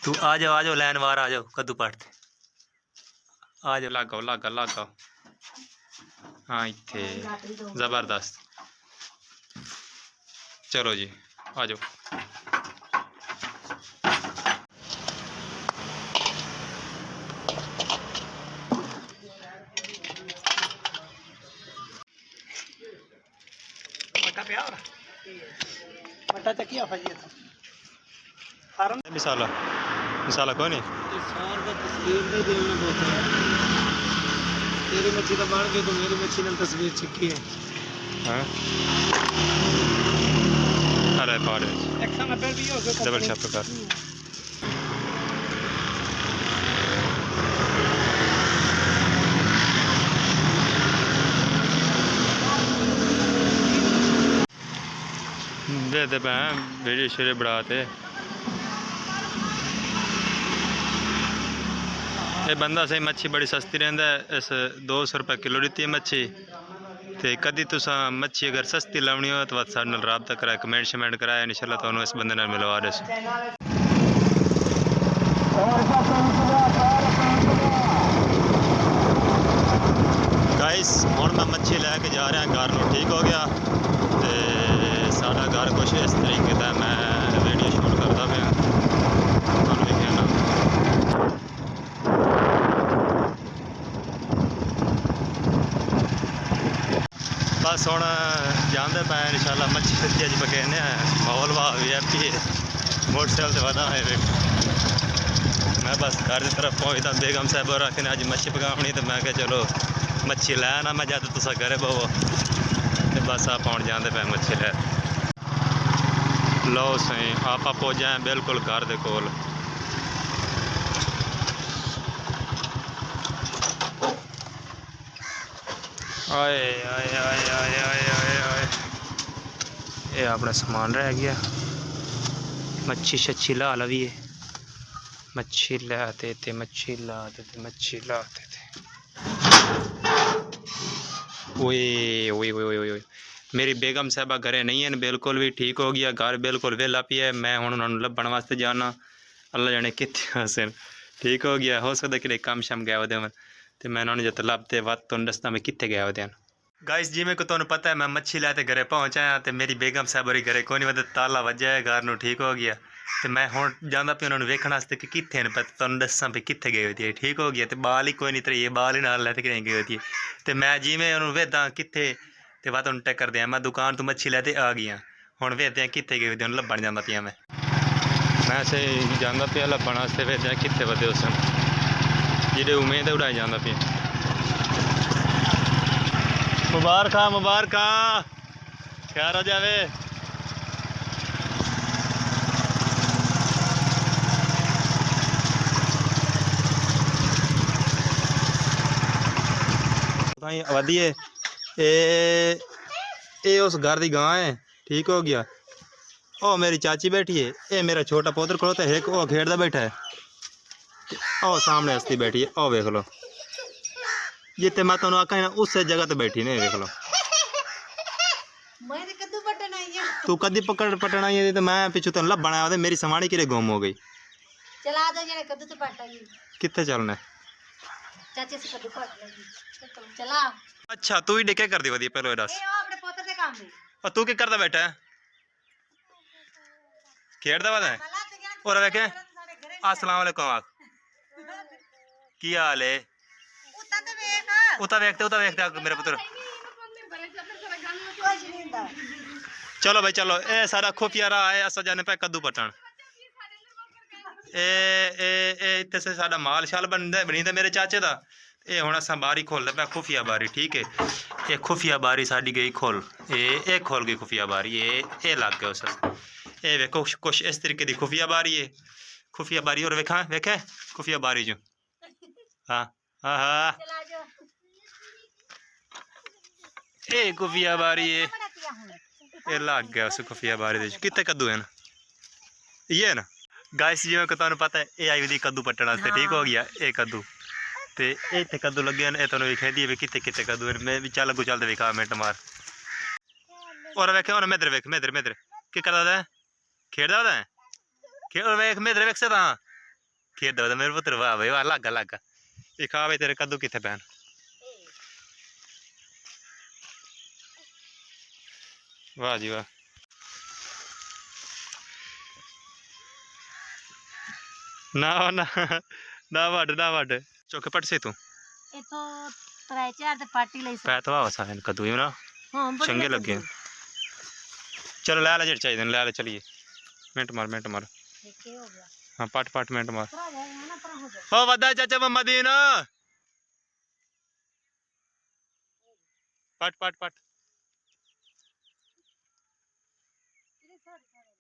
तू आ जाओ लैन वार आ जाओ कद्दू पाटते आ जाओ लगाओ लागा लगाओ। हाँ इत्थे जबरदस्त चलो जी आ जाओ। मिसाला मिसाला कोई नहीं तेरी मच्छी तो बाढ़ गई तो मेरी मच्छी ने तस्वीर चिपकी है। हाँ अरे पाड़े डबल छाप कर दे वीडियो शेरे बढ़ाते ये बंदा सही मच्छी बड़ी सस्ती रहिंदा इस 200 रुपये किलो दी है मच्छी। तो कदी तुसा मच्छी अगर सस्ती लानी हो तो साढ़े नाल राबता कराए कमेंट शमेंट कराए इंशाल्लाह तुहानू इस बंदे नाल मिलवा देस। गाइस हुण मैं मच्छी लैके जा रहा घर नूं ठीक हो गया तो साडा घर कुछ इस तरीके का मैं वीडियो शूट करता पाया तुहानू भी कहना। बस हुण जाते पे इंशाल्लाह मच्छी शच्छी अज पकेने माहौल वाह वी आई पी मोटरसाइकिल से वादा है वे मैं बस घर की तरफ पहुँचता बेगम साहब और आखिर अज मच्छी पकानी तो मैं क्या चलो मच्छी लै ना मैं जब तुसा घरे पवो तो बस आप आउण जाते पे मच्छी लै। लो सही आप पहुँचे हैं बिल्कुल घर के कोल। आए आए आए आए आए आए आए ये अपना समान रह गया मच्छी शच्छी ला लवी मच्छी लाते थे मच्छी लाते थे मच्छी लाते थे। ओए ओए ओए ओए ओए मेरी बेगम साहबा घरे नहीं है बिल्कुल भी ठीक हो गया घर बिल्कुल वेला पिया है। मैं हुण उन्होंने लभण वास्ते जाना अल्लाह जाने कित्थे हसन ठीक हो गया हो सकता कि काम शाम गया होते तो मैं उन्होंने जब लभते वत तुम दसदा मैं कित्थे गया होते। गाइस जिमें को तुहानू पता है मैं मच्छी लैते घरे पहुँच आया तो मेरी बेगम साहब होरी घरे कोई नहीं ताला वज्जा है घर नूं ठीक हो गया तो मैं हुण जांदा पे उन्होंने वेखण वास्ते कि कित्थे न पता तुहानू दस्सां भी कित्थे गए होती है ठीक हो गया तो बाल ही कोई नहीं तरी बाल ही नाल लैते कहीं गई होती है तो मैं जिमें उन्होंने वेदा कित्थे तो वह तुहानू टक्कर दियां मैं दुकान तो मच्छी लैते आ गया हुण वेदे कित्थे गई होती लभण जांदा पिया मैं सही जांदा पिया लभण वास्ते वेदे कित्थे वधे उस जेह्ड़े उम्मीद उड़ाई जांदा पिया। मुबारक ख्याल हो जावे। आबादी है ये उस घर की गां है ठीक हो गया। ओ मेरी चाची बैठी है ये मेरा छोटा पुत्र खड़ोता है एक ओ खेड़दा बैठा है ओ सामने हस्ती बैठी है ओ वेख लो जिते मैं तुहानू आखा ना उस जगह तो बैठी नहीं वेख लो। तू कदी पकड़ पटना आई तो मैं पिछू तेन लभण आया मेरी समाणी कि गुम हो गई। चला दो जने कद्दू तो पाटा जी कित्थे चलना चाचे से कद्दू पाट लगी चला। अच्छा तू ही क्या कर दी वधी पहले दस अपने पोते ते काम दे और तू की करदा बैठा है खेड़दा वादा है और वेखे अस्सलाम वालेकुम आख की हाल है उता देखते मेरे पुत्र। चलो भाई चलो ए सारा खुफिया रहा है अस जाने पे कद्दू पटन ए इत्थे से साडा माल शाल बनी मेरे चाचे दा ये हुण असां बारी खोल पे खुफिया बारी ठीक है ये खुफिया बारी साडी गई खोल ये खोल गई खुफिया बारी ये लग गया उस ये वेखो कुछ इस तरीके की खुफिया बारी है खुफिया बारी और वेखा वेखे खुफिया बारी जो हाँ हाँ हाँ ये खुफिया बारी है ये लग गया उस खुफिया बारी दे कितने कद्दू हैं ये है ना गाइस जिवें को तुहानू पता है ये आई दी कद्दू पट्टण वास्ते ठीक हो गया ये कद्दू तो ये इतने कद्दू लगे हैं तुहानू वेख दी भी कितने कितने कद्दू हैं मैं भी चल अगू चलते वेखा मिनट मार और वेखे और मेदर वेख मेदर मेदर की करदा है खेड़दा है वेख मेदर वेख सकदा खेद दो मेरे पुत्र वाह भाई वाह लागा लागा ये खा भाई तेरे कद्दू किथे पैन वाह जी वाह ना ना ना वड चौके पट से तू इतो 3-4 ਤੇ ਪਾਰਟੀ ਲਈ ਸੀ पै तो वाह सारे कद्दू ही ना ਹਾਂ ਬੜੀ चंगे ਲੱਗੀ। लगे चलो लै ले जेड़ चाहिए लै ले चलिए मिनट मार ਇਹ ਕੀ ਹੋ ਗਿਆ हाँ पट मिनट मार ਪਰਾ ਜਾਏਗਾ ਨਾ ਪਰਾ ਹੋ ਜਾ ओ वदा चाचा मम्मा दीन पट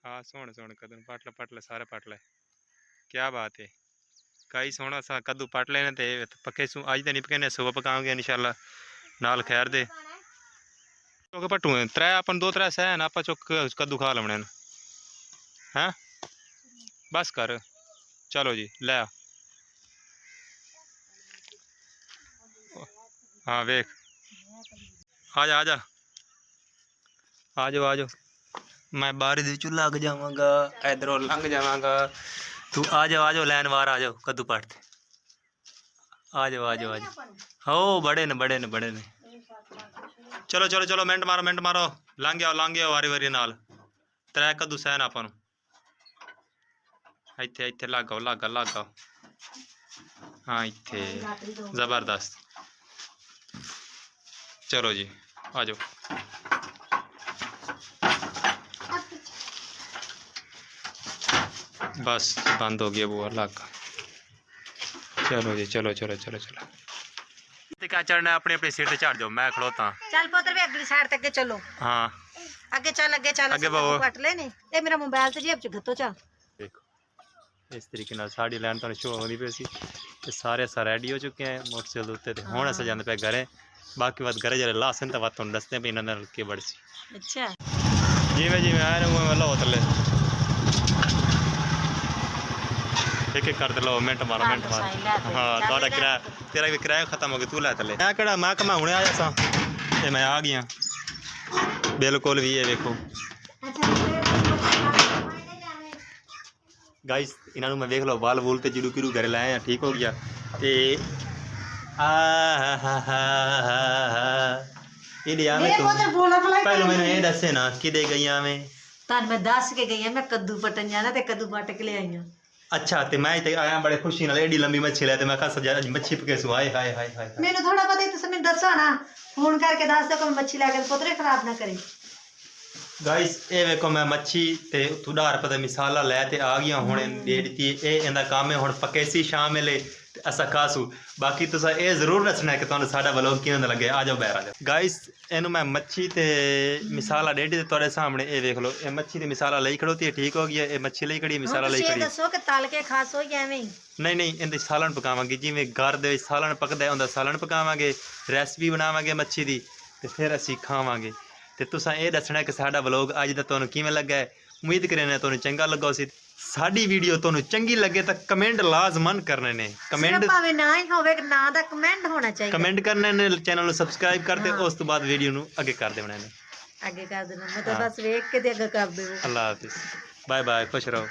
हाँ सोने कद्दू पट ले सारे पट ले क्या बात है कई सोना सा कद्दू पट लेने ते पक्के सू अज तो नहीं पकाने सुबह पकाओगे इंशाल्लाह नाल खैर दे चुक पट्टू त्रै अपन 2-3 सह आप चुक कद्दू खा लवने हैं बस कर चलो जी लै हाँ वेख आ जा आ जाओ मैं बारिश विच लग जावांगा इधरों लंघ जावांगा तू आ जाओ लैन वार आ जाओ कद्दू पट आ जाओ हो बड़े ने चलो मिनट मारो लंघ आओ वारी नाल त्रै कद्दू सहन आपां नूं इत्थे लाग आओ हाँ इत्थे जबरदस्त चलो जी आ जाओ बस बंद हो गया बुआ लाग चलो जी चलो क्या चढ़ना है अपनी सीट ते चढ़ जाओ मैं खड़ोता ਚੱਲ ਪੁੱਤਰ ਵੀ ਅਗਲੀ ਸਾਈਡ ਤੇ ਅੱਗੇ ਚੱਲੋ हाँ ਅੱਗੇ ਚੱਲ ਅੱਗੇ ਬਾਬਾ। ਕੱਟ ਲੈ ਨੇ ਇਹ ਮੇਰਾ ਮੋਬਾਈਲ ਤੇ ਜੇਬ ਚ ਗੱਤੋ ਚੱਲ देखो इस तरीके नाल साड़ी लैन तुहानूं शो होंदी पई सी ते सारे अस रेडी हो चुके हैं मोटरसाइकिल दे उत्ते ते हुण अस जांदे पे घरे बाकी बात घरे जरे लासन ते बात तुहानूं दसदे पे इन्हां नाल के बड़ी सी ਅੱਛਾ जिवें आए ना उवें लो थल्ले एक कर दे लो मिनट मारो हाँ थोड़ा किराया तेरा भी किराया खत्म हो गया तू लै थल्ले मैं केड़ा मैं कि मैं हुणे आया सा ते मैं आ गया बिल्कुल भी ये देखो गाइस इन्होंने मैं देख लो बाल बूल तो जुड़ू किरू घरे लाए ठीक हो गया ते पहले मैंने ये दसे ना किदे गई मैं ਤੁਹਾਨੂੰ ਮੈਂ ਦੱਸ ਕੇ ਗਈ ਆ ਮੈਂ ਕੱਦੂ ਪਟਣ ਜਾਣਾ ਤੇ ਕੱਦੂ ਪਟ ਕੇ ਲੈ ਆਈ ਆ अच्छा ते मैं ते आया बड़े खुशी नाल एडी लंबी मच्छी ले ते मैं कहा सजा मच्छी पके सु हाय ਮੈਨੂੰ ਥੋੜਾ ਪਤਾ ਤੁਸੀਂ ਮੈਨੂੰ ਦੱਸੋ ਨਾ ਫੋਨ ਕਰਕੇ ਦੱਸ ਦਿਓ ਕੋਈ ਮੱਛੀ ਲੈ ਕੇ ਪੁੱਤਰੇ ਖਰਾਬ ਨਾ ਕਰੇ गाइस ये वेखो मैं मच्छी ते तुडार पता मिसाला लै ते आ गया हुण दे दित्ती ए इंदा काम है हुण पके सी शाम वेले ते असा खासू बाकी तुसा ए जरूर दसना कि तुहानूं साडा व्लॉग किवें लगे आ जाओ बाहर आ जाओ गाइस इनू मैं मच्छी ते मिसाला डेढ़ी ते तुहाडे सामने ए वेख लो ए मच्छी ते मिसाला लई खड़ोती है ठीक हो गया ए मच्छी लई खड़ी मिसाला लई खड़ी ਦੱਸੋ ਕਿ ਤਲ ਕੇ ਖਾਸੋ ਜਾਂ ਐਵੇਂ नहीं इहदे सालन पकावांगे जिवें घर दे विच सालन पकदा है उहदा सालन पकावांगे रेसिपी बनावांगे मच्छी दी ते फिर असीं खावांगे ते तुसां ये दसना कि साडा व्लॉग अज दा तुहानूं किवें लगा है उम्मीद करने तुहानूं चंगा लगा सी साडी वीडियो तुहानूं चंगी लगे तो कमेंट लाजमन करने ने कमेंट ਭਾਵੇਂ ਨਾ ਹੀ ਹੋਵੇ ਨਾ ਦਾ ਕਮੈਂਟ ਹੋਣਾ ਚਾਹੀਦਾ कमेंट करने ने चैनल ਨੂੰ सब्सक्राइब कर दे उस तो बाद वीडियो ਨੂੰ ਅੱਗੇ ਕਰ ਦੇਣਾ ਨੇ ਅੱਗੇ ਕਰ ਦੇਣਾ ਮੈਂ ਤਾਂ ਬਸ ਵੇਖ ਕੇ ਤੇ ਅੱਗੇ ਕਰ ਦੇਵਾਂ अल्लाह हाफिज बाय बाय खुश रहो